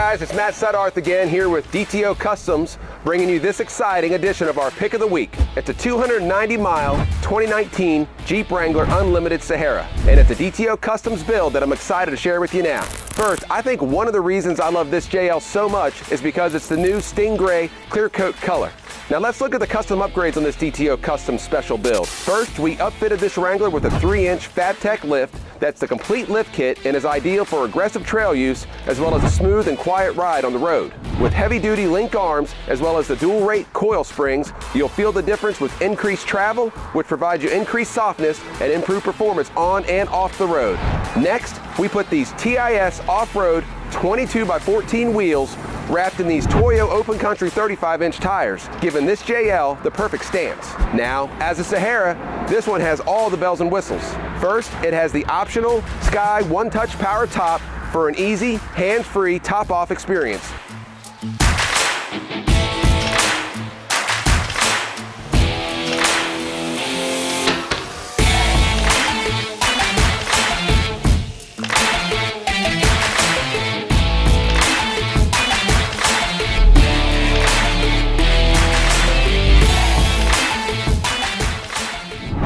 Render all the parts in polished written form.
guys, it's Matt Suddarth again here with DTO Customs, bringing you this exciting edition of our Pick of the Week. It's a 290-mile 2019 Jeep Wrangler Unlimited Sahara, and it's a DTO Customs build that I'm excited to share with you now. First, I think one of the reasons I love this JL so much is because it's the new Stingray clear coat color. Now let's look at the custom upgrades on this DTO Customs special build. First, we upfitted this Wrangler with a 3-inch FabTech lift that's the complete lift kit and is ideal for aggressive trail use as well as a smooth and quiet ride on the road. With heavy-duty link arms as well as the dual-rate coil springs, you'll feel the difference with increased travel, which provides you increased softness and improved performance on and off the road. Next, we put these TIS off-road 22x14 wheels wrapped in these Toyo Open Country 35-inch tires, giving this JL the perfect stance. Now, as a Sahara, this one has all the bells and whistles. First, it has the optional Sky one-touch power top for an easy, hands-free top-off experience.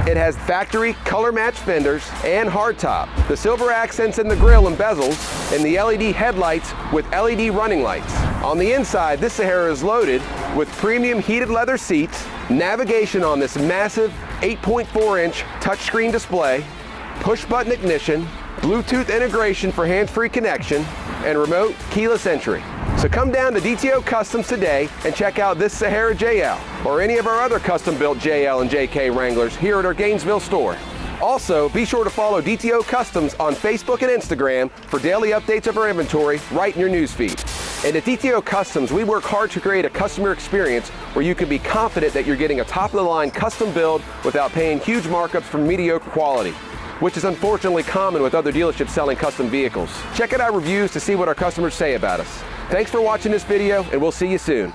It has factory color match fenders and hardtop, the silver accents in the grille and bezels, and the LED headlights with LED running lights. On the inside, this Sahara is loaded with premium heated leather seats, navigation on this massive 8.4-inch touchscreen display, push-button ignition, Bluetooth integration for hands-free connection, and remote keyless entry. So come down to DTO Customs today and check out this Sahara JL or any of our other custom-built JL and JK Wranglers here at our Gainesville store. Also, be sure to follow DTO Customs on Facebook and Instagram for daily updates of our inventory right in your newsfeed. And at DTO Customs, we work hard to create a customer experience where you can be confident that you're getting a top-of-the-line custom build without paying huge markups for mediocre quality, which is unfortunately common with other dealerships selling custom vehicles. Check out our reviews to see what our customers say about us. Thanks for watching this video, and we'll see you soon.